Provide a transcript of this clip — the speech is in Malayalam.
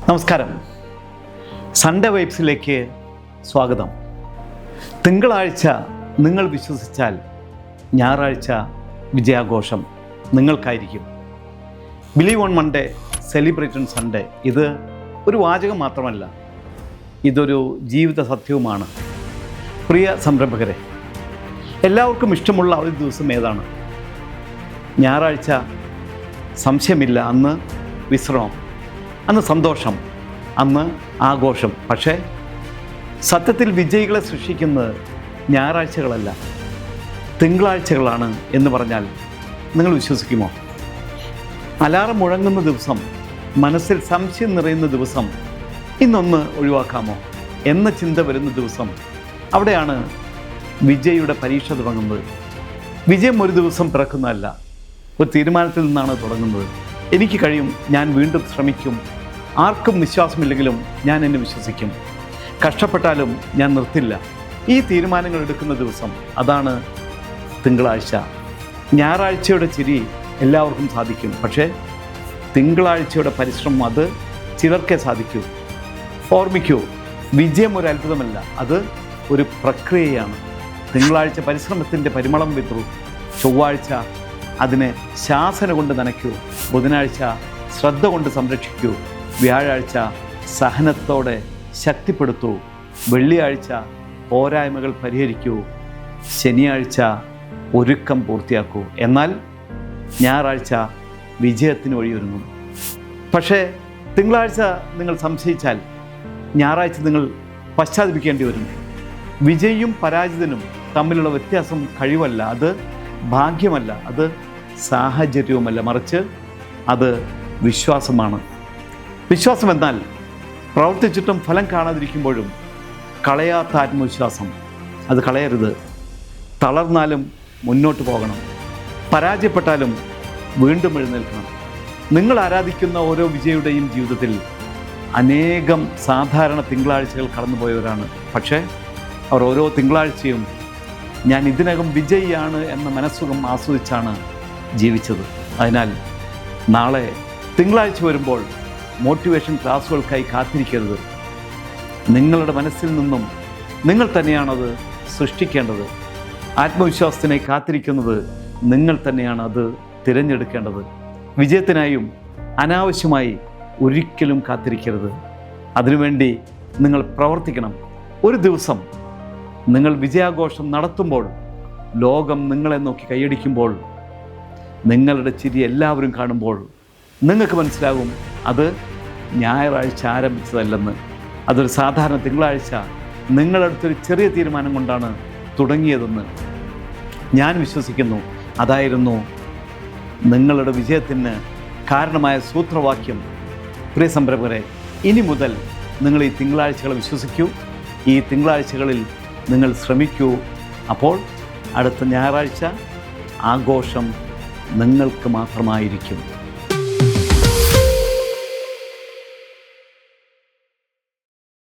നമസ്കാരം. സൺഡേ വൈബ്സിലേക്ക് സ്വാഗതം. തിങ്കളാഴ്ച നിങ്ങൾ വിശ്വസിച്ചാൽ ഞായറാഴ്ച വിജയാഘോഷം നിങ്ങൾക്കായിരിക്കും. Believe on Monday, celebrate on Sunday. ഇത് ഒരു വാചകം മാത്രമല്ല, ഇതൊരു ജീവിത സത്യവുമാണ്. പ്രിയ സംരംഭകരെ, എല്ലാവർക്കും ഇഷ്ടമുള്ള ഒരു ദിവസം ഏതാണ്? ഞായറാഴ്ച. സംശയമില്ല, അന്ന് വിശ്രമം, അന്ന് സന്തോഷം, അന്ന് ആഘോഷം. പക്ഷേ സത്യത്തിൽ വിജയികളെ സൃഷ്ടിക്കുന്നത് ഞായറാഴ്ചകളല്ല, തിങ്കളാഴ്ചകളാണ് എന്ന് പറഞ്ഞാൽ നിങ്ങൾ വിശ്വസിക്കുമോ? അലാറം മുഴങ്ങുന്ന ദിവസം, മനസ്സിൽ സംശയം നിറയുന്ന ദിവസം, ഇന്നൊന്ന് ഒഴിവാക്കാമോ എന്ന ചിന്ത വരുന്ന ദിവസം, അവിടെയാണ് വിജയിയുടെ പരീക്ഷ തുടങ്ങുന്നത്. വിജയം ഒരു ദിവസം പിറക്കുന്നതല്ല, ഒരു തീരുമാനത്തിൽ നിന്നാണ് തുടങ്ങുന്നത്. എനിക്ക് കഴിയും, ഞാൻ വീണ്ടും ശ്രമിക്കും, ആർക്കും വിശ്വാസമില്ലെങ്കിലും ഞാൻ എന്നെ വിശ്വസിക്കും, കഷ്ടപ്പെട്ടാലും ഞാൻ നിർത്തില്ല. ഈ തീരുമാനങ്ങൾ എടുക്കുന്ന ദിവസം, അതാണ് തിങ്കളാഴ്ച. ഞായറാഴ്ചയുടെ ചിരി എല്ലാവർക്കും സാധിക്കും, പക്ഷേ തിങ്കളാഴ്ചയുടെ പരിശ്രമം അത് ചിലർക്കേ സാധിക്കൂ. ഓർമ്മിക്കൂ, വിജയം ഒരു അത്ഭുതമല്ല, അത് ഒരു പ്രക്രിയയാണ്. തിങ്കളാഴ്ച പരിശ്രമത്തിൻ്റെ പരിമളം വിതറൂ, ചൊവ്വാഴ്ച അതിനെ ശാസന കൊണ്ട് നനയ്ക്കൂ, ബുധനാഴ്ച ശ്രദ്ധ കൊണ്ട് സംരക്ഷിക്കൂ, വ്യാഴാഴ്ച സഹനത്തോടെ ശക്തിപ്പെടുത്തൂ, വെള്ളിയാഴ്ച പോരായ്മകൾ പരിഹരിക്കൂ, ശനിയാഴ്ച ഒരുക്കം പൂർത്തിയാക്കൂ. എന്നാൽ ഞായറാഴ്ച വിജയത്തിന് വഴിയൊരുങ്ങും. പക്ഷേ തിങ്കളാഴ്ച നിങ്ങൾ സംശയിച്ചാൽ ഞായറാഴ്ച നിങ്ങൾ പശ്ചാത്തപിക്കേണ്ടി വരും. വിജയിയും പരാജിതനും തമ്മിലുള്ള വ്യത്യാസം കഴിവല്ല, അത് ഭാഗ്യമല്ല, അത് സാഹചര്യവുമല്ല, മറിച്ച് അത് വിശ്വാസമാണ്. വിശ്വാസം എന്നാൽ പ്രവർത്തിച്ചിട്ടും ഫലം കാണാതിരിക്കുമ്പോഴും കളയാത്ത ആത്മവിശ്വാസം. അത് കളയരുത്. തളർന്നാലും മുന്നോട്ട് പോകണം, പരാജയപ്പെട്ടാലും വീണ്ടും എഴുന്നേൽക്കണം. നിങ്ങൾ ആരാധിക്കുന്ന ഓരോ വിജയിയുടെയും ജീവിതത്തിൽ അനേകം സാധാരണ തിങ്കളാഴ്ചകൾ കടന്നുപോയവരാണ്. പക്ഷേ അവർ ഓരോ തിങ്കളാഴ്ചയും ഞാൻ ഇതിനകം വിജയിയാണ് എന്ന മനസ്സുഖം ആസ്വദിച്ചാണ് ജീവിച്ചത്. അതിനാൽ നാളെ തിങ്കളാഴ്ച വരുമ്പോൾ മോട്ടിവേഷൻ ക്ലാസ്സുകൾക്കായി കാത്തിരിക്കരുത്. നിങ്ങളുടെ മനസ്സിൽ നിന്നും നിങ്ങൾ തന്നെയാണത് സൃഷ്ടിക്കേണ്ടത്. ആത്മവിശ്വാസത്തിനായി കാത്തിരിക്കുന്നത് നിങ്ങൾ തന്നെയാണ്, അത് തിരഞ്ഞെടുക്കേണ്ടത്. വിജയത്തിനായും അനാവശ്യമായി ഒരിക്കലും കാത്തിരിക്കരുത്. അതിനുവേണ്ടി നിങ്ങൾ പ്രവർത്തിക്കണം. ഒരു ദിവസം നിങ്ങൾ വിജയാഘോഷം നടത്തുമ്പോൾ, ലോകം നിങ്ങളെ നോക്കി കൈയടിക്കുമ്പോൾ, നിങ്ങളുടെ ചിരി എല്ലാവരും കാണുമ്പോൾ നിങ്ങൾക്ക് മനസ്സിലാകും അത് ഞായറാഴ്ച ആരംഭിച്ചതല്ലെന്ന്. അതൊരു സാധാരണ തിങ്കളാഴ്ച നിങ്ങളടുത്തൊരു ചെറിയ തീരുമാനം കൊണ്ടാണ് തുടങ്ങിയതെന്ന് ഞാൻ വിശ്വസിക്കുന്നു. അതായിരുന്നു നിങ്ങളുടെ വിജയത്തിന് കാരണമായ സൂത്രവാക്യം. പ്രിയ സംരംഭകരെ, ഇനി മുതൽ നിങ്ങൾ ഈ തിങ്കളാഴ്ചകളെ വിശ്വസിക്കൂ, ഈ തിങ്കളാഴ്ചകളിൽ നിങ്ങൾ ശ്രമിക്കൂ. അപ്പോൾ അടുത്ത ഞായറാഴ്ച ആഘോഷം നിങ്ങൾക്ക് മാത്രമായിരിക്കും.